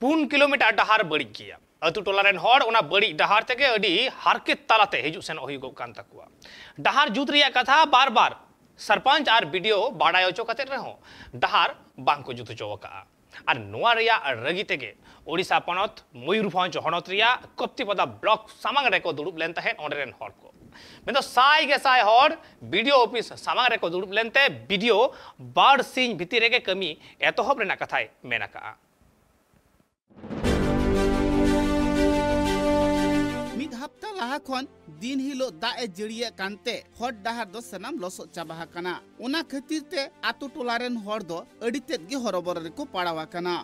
पुन किलोमीटर डहार बड़ी गया अतु टोलारेन हर ओना बड़ी डहार तेगे अडी हारके तालाते हिजु सेन ओहिगो कान तकुआ डहार जुत रिया कथा बार बार सरपंच आर वीडियो बाडाय ओचो कते रहो डहार बांको जुत चोका और नोआ रिया रगी तेगे ओडिशा पनत मयूरभंज हनत रिया कप्तिपदा ब्लॉक सामांग रेको दुड़ुब लेन तहे ओंडेरेन हर को मेदो साई गे साई हर वीडियो ऑफिस सामांग रेको दुड़ुब लेनते वीडियो बाड़ सिंह भिति रेगे कमी एतोहब रेना कथाय मेनाका हफ्ता लाहा खन दिन हिलो दाए जड़िए कानते हर डहार दो सनाम लसो चाबा काना ओना खातिर ते आतु टोलारेन हर दो अडी तेद गे हरबर रेको पाड़ावा काना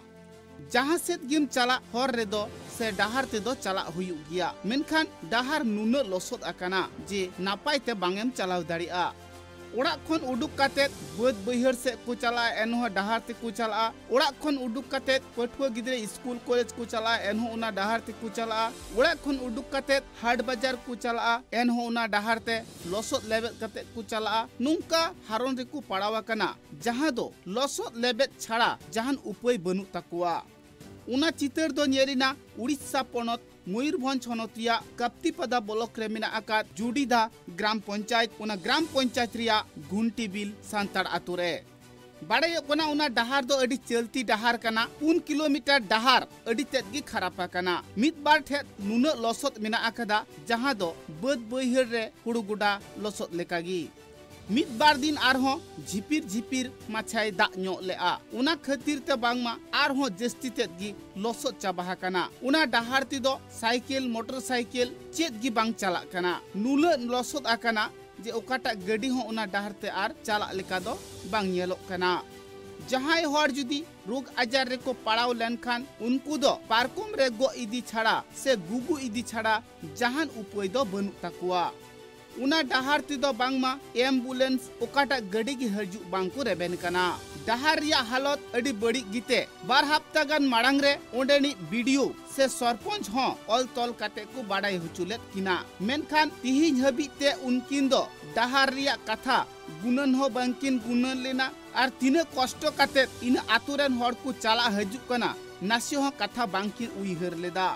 जहां सेद गिम चला हर रे दो से डहार ते दो चला हुयु गिया मेनखान डहार नुनो लसोद आकाना जे नापाय ते बांगेम चलाव दाड़िया ओड़ा खन उडुक कातेत बद बहिर से को चला एनहो डहार ते को चला ओड़ा खन उडुक कातेत पठुआ गिदरे स्कूल कॉलेज को चला एनहो उना डहार ते को चला ओड़ा खन उडुक कातेत हाट बाजार को चला एनहो उना डहार ते लसोद लेबेद कातेत को चला नुंका हारोन रे को पड़ावा कना जहां दो लसोद लेबेद छाड़ा जहान उपाय बनु तकुआ उना चितर दो नेरिना उड़ीसा पनत मयूरभंज हनतिया कप्तिपदा ब्लॉक रे मेना आकात जुडीदा ग्राम पंचायत उना ग्राम पंचायत रिया घुंटी बिल सांताड़ आतु रे बाड़े कोना उना डहार दो अडी चलती डहार कना 3 किलोमीटर डहार अडी तेदगी खरापा कना मिद बार ठे नुना लसोद मेना आकादा जहां दो बद बहिर रे हुड़ुगुडा लसोद लेकागी मिद बार दिन आरहो झिपिर झिपिर माछाय दा ᱧᱚᱜ लेआ उना खातिर ते बांगमा आरहो जस्ती तेदगी लसोद चाबा काना उना डहार ती दो साइकिल मोटरसाइकिल चेदगी बांग चला काना नुला लसोद आकाना जे ओकाटा गाड़ी हो उना डहार ते आर चला लेका दो बांग ñेलोक काना जहां हर जुदी रोग आजार रे को पड़ाव लेनखान उनको दो पार्कम रे गो इदी छाड़ा से गुगु इदी छाड़ा जहान उपाय दो बनु तकुआ उना डहार ती दो बांगमा एम्बुलेंस ओकाटा गाड़ी की हरजु बांको रेबेन कना डहार रिया हालत अडी बड़ी गीते बार हफ्ता गान माड़ांग रे ओंडेनी वीडियो से सरपंच हो ऑल तोल काते को बाडाय हुचुलेत किना मेनखान तिहिन हबीते उनकिन दो डहार रिया कथा गुनन हो बांकिन गुनन लेना और तिने कष्ट काते इन आतुरेन हर को चला हजु कना नासियो हो कथा बांकिन उइहर लेदा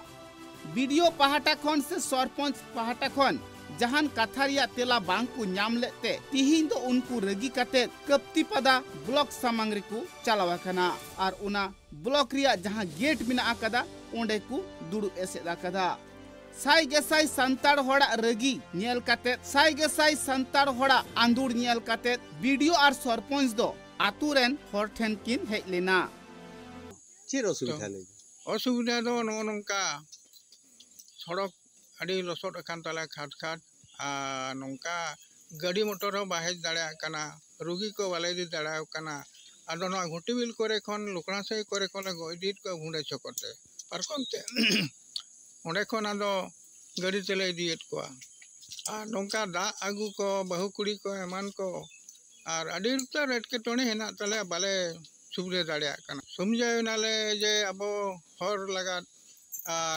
वीडियो पहाटा खन से सरपंच पहाटा खन जहान कथा रिया तेला बांग को नाम लेते तिहिन दो उनको रगी काते कप्तिपदा ब्लॉक सामांग रे को चलावा कना और उना ब्लॉक रिया जहां गेट मिना आकादा ओंडे को दुड़ु एसेदा कदा साई गेसाई संताड़ होड़ा रगी नेल काते साई गेसाई संताड़ होड़ा आंदुर नेल काते वीडियो और सरपंच दो आतुरेन हर ठेन किन हेज लेना चेर असुविधा ले असुविधा दो नोंका सड़क अड़ी लसोद अकान ताला खाट खाट नोंका गाड़ी मोटर हो बाहेज दाड़ा कना रुगी को वाले दी दाड़ा कना आदो ना घुटी बिल करे खन लुकड़ा से करे कोले गोइडिट को भुंडे चकोते पारकोनते ओंडे खन आदो गाड़ी तेले दिएत को नोंका दा आगु को बहु कुड़ी को एमान को और अड़ी रुता रेट के टोने हेना तले बाले सुबरे दाड़ा कना समझाय नाले जे अबो हर लगा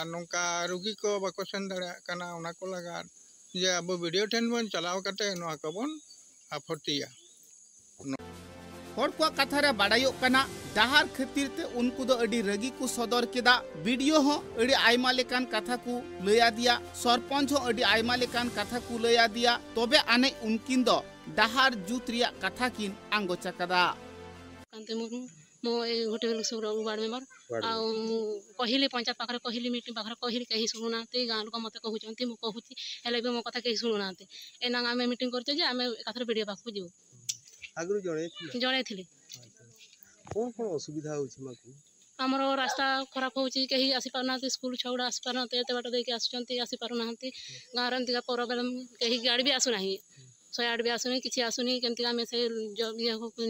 नोंका रुगी को बाको सेन दाड़ा कना उना को लगा जे अब वीडियो ठेन बन चलाव कते नो कबन आफतिया हर को कथा रे बाडायो कना डहार खातिर ते उनको दो अडी रगी को सदर केदा वीडियो हो अडी आयमा लेकान कथा को लया दिया सरपंच हो अडी आयमा लेकान कथा को लया दिया तबे आने उनकिन दो डहार जुत रिया कथा किन आंगो चकदा कांते मुरमु मो होटल सब वार्ड मेंबर आ कहली पंचायत पाखरे कहली मीटिंग पाखरे कहली कहीं शुणुना गाँ लोक मत कहते मुझे कहूँ हेल्ले भी मो कथा कहीं शुणुना एना आम मीटिंग करचे जे आम एकाथर वीडियो पाखु जीव आगु जणे थी कोन कोन असुविधा होछि माकू आमर रास्ता खराब होची कहीं आसी पारना स्कूल छुआ आसी पारना एत बाट देके आसी पारना गाँव रहा प्रोब्लेम कहीं गाड़ी भी आसुना 108 भी आसुनी किसी आसुनी केमती आम से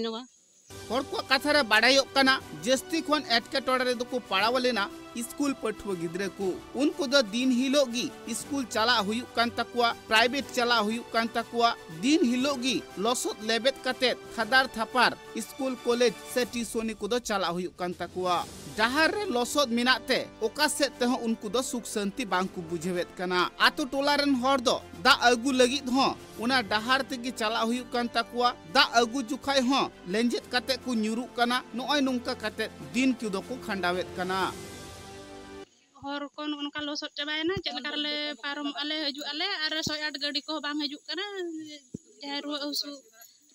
नवा हर को कथा रे बाडायो कना जस्ती खन एटकेटोड़े रे को पड़ाव लेना स्कूल पठुआ गिद्रे को उनको दो दिन हिलोगी स्कूल चला हुयु कान तकुआ प्राइवेट चला हुयु कान तकुआ दिन हिलोगी लसोद लेबेत कते खदार थापार स्कूल कॉलेज से टिसोनी को दो चला हुयु कान तकुआ डहार रे लसोद मिनाते ओका से ते उनको दो सुख शांति बांग को बुझेवेत कना आतो टोलारेन हर दो दा अगु लगित हो उना डहार तेगी चला हुयु कान तकुआ दा अगु जुखाय हो लेंजेत कते को न्युरु कना नोय नुंका कते दिन की दो को खंडावेत कना हर को नोनका लसट चाबायना चेलकार ले पारम आले हजू आले आर 108 गाड़ी को बांग हजू कना जहां रुआ उसु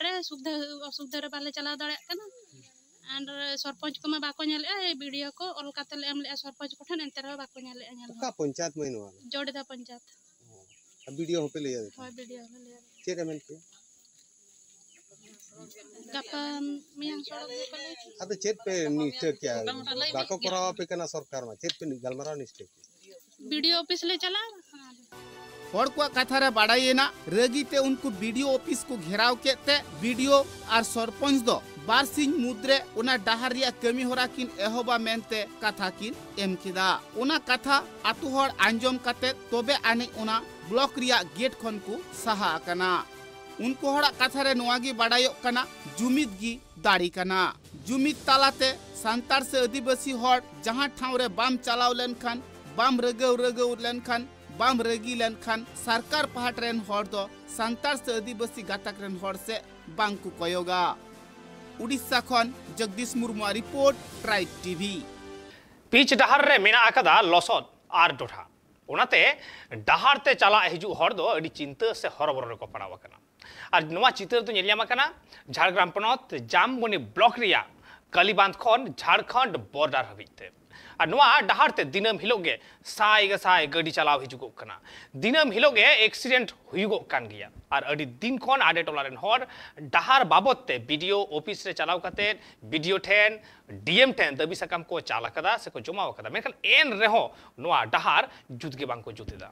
रे सुविधा असुविधा रे बाले चला दाड़े कना और सरपंच को बाको नेले वीडियो को अलकाते ले एमले सरपंच को ठन एंतर बाको नेले का पंचायत में नवा जोड़दा पंचायत वीडियो पे ले जाते हां वीडियो ले चेक एमएन के गपा मियां सड़क पे ले अब चेक पे निष्ठा क्या बाको करावा पे कना सरकार में चेक पे गलमरा निष्ठा वीडियो ऑफिस ले चला हर को कथा रे बाड़ायेना रगीते उनको वीडियो ऑफिस को घेराव केते वीडियो और सरपंच दो बार सिंह मुद्रे उना डाहरिया कमी होरा किन एहोबा मेनते कथा किन एम किदा उना कथा आतु हर आंजम कते तोबे आने उना ब्लॉक रिया गेट खन को सहा कना उनको हड़ा कथा रे नोआगी बाड़ायो कना जुमिद गी दाड़ी कना जुमिद तालाते संतार से आदिवासी हर जहां ठाव रे बाम चलाव लेन खान बाम रगव लेन खान बाम रगी लेन खान सरकार पहाट रेन हर दो संतार से आदिवासी गातक रेन हर से बांग को कयोगा उड़ीसा खन Jagdish Murmu report tribe TV pitch डहार रे मेना आकदा लसद आर डोठा उनाते डहार ते चला हिजू हर दो अडी चिंता से हरबर रे को पड़ावा कना और नवा चित्र तो नेलियामा कना झारग्राम पनत जामबनी ब्लॉक रिया कालीबांध खन झारखंड बॉर्डर हबिते और नवा डहार ते दिनम हिलोगे साय गाड़ी चलाव हिजुगो कना दिनम हिलोगे एक्सीडेंट हुयुगो कान गिया और अडी दिन खन आडे टोलारेन हर डहार बाबत ते वीडियो ऑफिस रे चलाव कते वीडियो ठेन डीएम ठेन दबी सकम को चाला कदा से को जमाव कदा मेखल एन रेहो नवा डहार जुदगे बांग को जुतेदा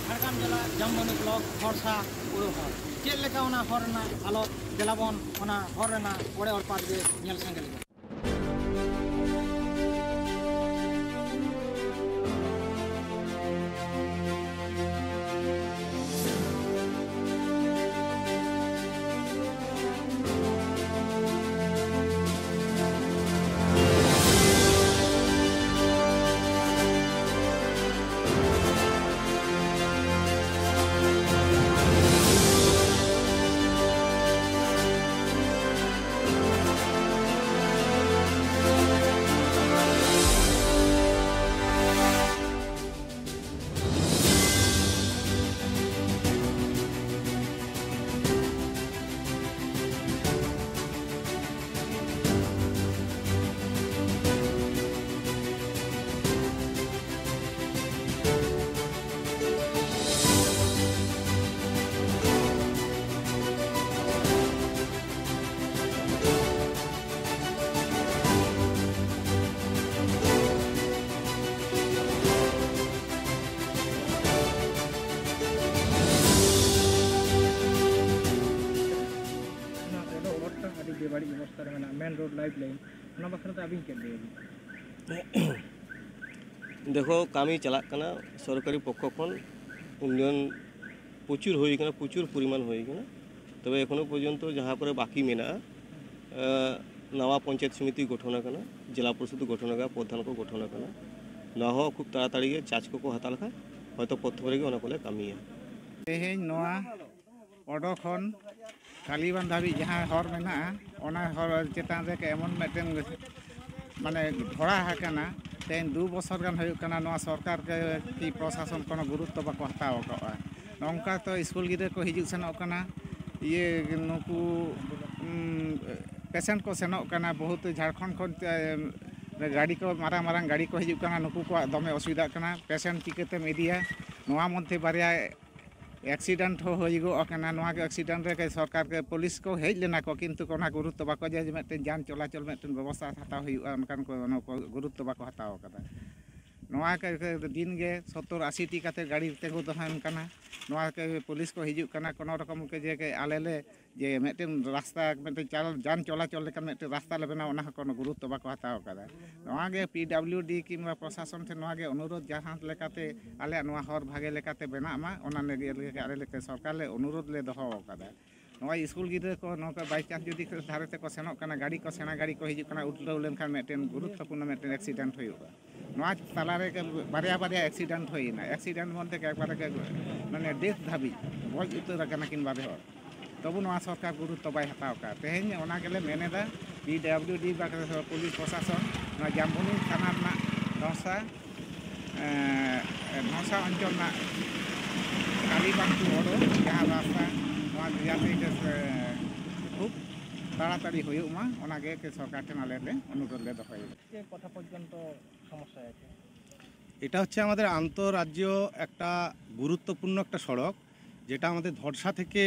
झारग्राम जिला जामबनी ब्लॉक हरसा उड़ो हर चेक लेका ओना हरना हालत जलाबन ओना हरना ओड़े और पाद गे नेल संगल बाड़ी अवस्था मेन रोड लाइफ लाइन बखरा अभी के देखो कामी चला कना सरकारी पक्ष खन उन्नयन प्रचुर होइकना प्रचुर परिमाण होइकना तबे एखोनो पर्यन्त जहाँ पर बाकी मेना नवा पंचायत समिति गठन कना जिला परिषद गठन का प्रधान को गठन कना ना हो खूब ताड़ाताड़ी चार्ज को हाता लखा हयतो प्रथम रे ओना कोले कामिया तेहें नवा ओडो खन कालीबांध धाबी जहाँ हर मेना ओना हर चेतान रे एमन मेटेन माने धड़ा हाकना तेन 2 बছর गान होय कना नवा सरकार के की प्रशासन कोनो गुरुत्व बाको हताव कआ नोंका तो स्कूल गिदर को हिजु सेनो कना ये नुकु पेशेंट को सेनो कना बहुत झारखंड खन गाड़ी को मारांग गाड़ी को हिजु कना नुकु को दमे असुविधा कना पेशेंट चिकेते इदिया नवा मध्य बारिया एक्सीडेंट होइगो कना नवा के एक्सीडेंट रे सरकार के पुलिस को हेज लेना को किंतु कोना गुरुत्व बाको जे मेटे जान चलाचल मेटे व्यवस्था हताव हुआ अनकान को गुरुत्व बाको हताव कदा नवा के दिन गे 70-80 टी काते गाड़ी तेगो दहन कना नवा के पुलिस को हिजु कना कोनो रकम के जे के आलेले जे मेटे रास्ता मेटे जान चलाचल लेकन मेटे रास्ता ले बना ओना कोनो गुरुत्व बाको हताव कदा नवा गे पीडब्ल्यूडी किंबा प्रशासन थे नवा गे अनुरोध जहां लेकाते आले नवा हर भागे लेकाते बना मा ओना ने आले लेके सरकार ले अनुरोध ले दहो कदा नवा स्कूल गिदर को नोका बाई चांस जदि धारे ते को सेनो कना गाड़ी को सेना गाड़ी को हिजु कना उठलो लेनखान मेटेन गुरुत्वपूर्ण मेटेन एक्सीडेंट होइबा नवा तालारे के बारिया एक्सीडेंट होइना एक्सीडेंट मध्य के एकबार के माने डेथ धाबी गज उतर कना किन बारे हर तबु नवा सरकार गुरुत्व बाय हताव का तेहेन ओना गेले मेनेदा पीडब्ल्यूडी बा पुलिस प्रशासन जाम्बुनी थाना धौसा धौसा अंचल कालीबांध टू ओडो जहाँ रास्ता जाते खूब ताड़ाताड़ी हुआ सरकार ठेन आले अनुरोध ले दफाई कथा पर्यंत समस्या আছে এটা হচ্ছে আমাদের আন্তঃরাজ্য একটা গুরুত্বপূর্ণ একটা সড়ক যেটা আমাদের ধরসা থেকে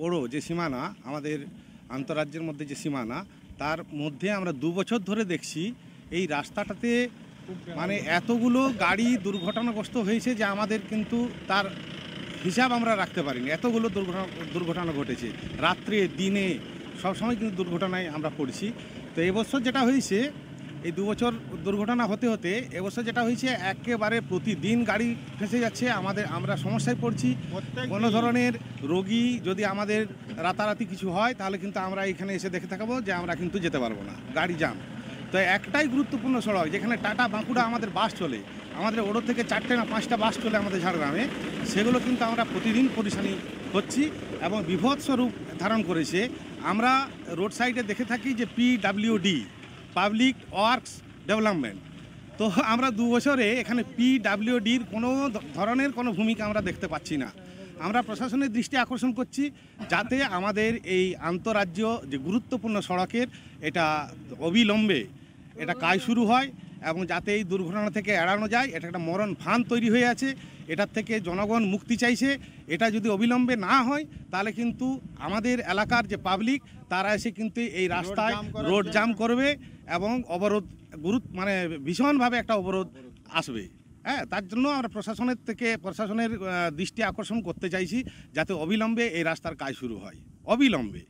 ওড়ো যে সীমানা আমাদের আন্তঃরাজ্যের মধ্যে যে সীমানা তার মধ্যে আমরা 2 বছর ধরে দেখছি এই রাস্তাটাতে মানে এতগুলো গাড়ি দুর্ঘটনাগ্রস্ত হয়েছে যে আমাদের কিন্তু তার হিসাব আমরা রাখতে পারিনি এতগুলো দুর্ঘটনা ঘটেছে রাত্রে দিনে সবসময় কিন্তু দুর্ঘটনায় আমরা পড়ছি তো এবছর যেটা হয়েছে এই 2 বছর দুর্ঘটনা হতে হতে এবছর যেটা হয়েছে একেবারে প্রতিদিন গাড়ি ফেঁসে যাচ্ছে আমরা সমস্যায় পড়ছি কোনো ধরনের রোগী যদি আমাদের রাতারাতি কিছু হয় তাহলে কিন্তু আমরা এখানে এসে দেখে থাকবো যে আমরা কিন্তু যেতে পারবো না গাড়ি জ্যাম তো একটাই গুরুত্বপূর্ণ সড়ক যেখানে টাটা বাঁকুড়া আমাদের বাস চলে আমাদের ওড়ো থেকে 4টে না 5টা বাস চলে আমাদের ঝাড়গ্রামে সেগুলো কিন্তু আমরা প্রতিদিন পরিশানি হচ্ছি এবং বিভৎস রূপ ধারণ করেছে আমরা রোড সাইডে দেখে থাকি যে PWD পাবলিক ওয়ার্কস ডেভেলপমেন্ট তো আমরা 2 বছরে এখানে PWDর কোনো ধরনের কোনো ভূমিকা আমরা দেখতে পাচ্ছি না আমরা প্রশাসনের দৃষ্টি আকর্ষণ করছি যাতে আমাদের এই আন্তঃরাজ্য যে গুরুত্বপূর্ণ সড়কের এটা অবিলম্বে এটা কাজ শুরু হয় এবং যাতে এই দুর্ঘটনা থেকে এড়ানো যায় এটা একটা মরণ ফাঁদ তৈরি হয়ে আছে এটার থেকে জনগণ মুক্তি চাইছে এটা যদি অবিলম্বে না হয় তাহলে কিন্তু আমাদের এলাকার যে পাবলিক তারা এসে কিন্তু এই রাস্তায় রোড জ্যাম করবে এবং অবরোধ মানে ভীষণভাবে একটা অবরোধ আসবে হ্যাঁ তার জন্য আমরা প্রশাসনের দৃষ্টি আকর্ষণ করতে চাইছি যাতে অবিলম্বে এই রাস্তার কাজ শুরু হয় অবিলম্বে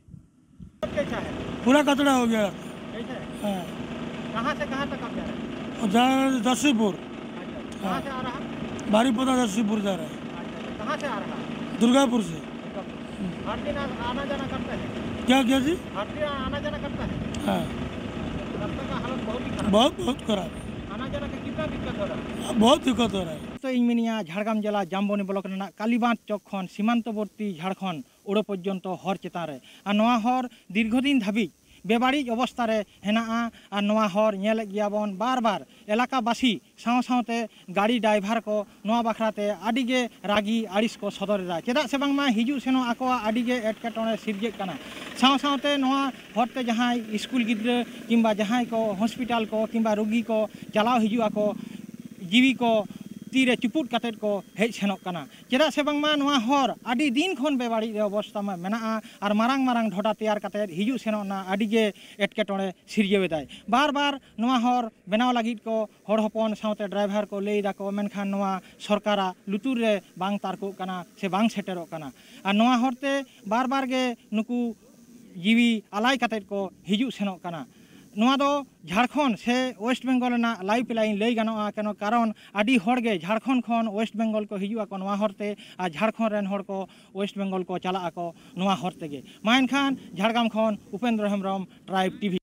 पूरा कचरा हो गया हाँ कहाँ से कहाँ तक आप जा रहे हैं दस्सीपुर कहाँ से आ रहा है बारीपोदा दस्सीपुर जा रहा है कहाँ से आ रहा है दुर्गापुर से हर दिन आना जाना करते हैं क्या क्या जी हर दिन आना जाना करता है हाँ रास्ता का हालत बहुत ही खराब बहुत खराब है आना जाना का कितना दिक्कत हो रहा है बहुत दिक्कत हो रहा है तो इनमिनिया झाड़ग्राम जिला जाम्बनी ब्लॉक कालीबांध चौक खन सीमांतवर्ती झाड़खंड ओड़ो पर्यंत हर चेतान रे और नवा हर दीर्घदिन धाबी बेबाड़िज अवस्था रे हेना और नवा हर नेल गियाबन बार बार एलाकाबासी साव सावते गाड़ी ड्राइवर को नवा बाखराते आडिगे रागी आड़िस को सदरेदा चेदा से बांगमा हिजु सेनो आकोआ आडिगे एटकेटोने सिरजेक काना साव सावते नवा हरते जहां स्कूल गिद्रा किंबा जहां को हॉस्पिटल को किंबा रोगी को चलाव हिजु आको जीवी को तीरे चुपुट काटेट को हेज सेनोक काना चेदा से बांगमा नवा हर आदि दिन खन बेबाड़ी अवस्था में मेना और मारांग मारांग ढोटा तैयार काटेट हिजु सेनोना आडिगे एटकेटोने सिरजेवेदाय बार बार नवा हर बनाव लागिद को हर हपन सावते ड्राइवर को लेदा को मेनखान नवा सरकारा लुतुर रे बांग तारको काना से बांग सेटेरो काना और नवा हरते बार बार गे नुकु जीवी आलाय काटेट को हिजु सेनोक काना नवा दो झारखंड से वेस्ट बेंगल ना लाइफ लाइन लई गानोआ केनो कारण आदि हरगे झारखंड खन वेस्ट बेंगल को हिजुआ को नवा हरते आ झारखंड रेन हर को वेस्ट बेंगल को चला को नवा हरते गे माइन खान झारग्राम खन उपेंद्र हेम्ब्रम ट्राइब टीवी।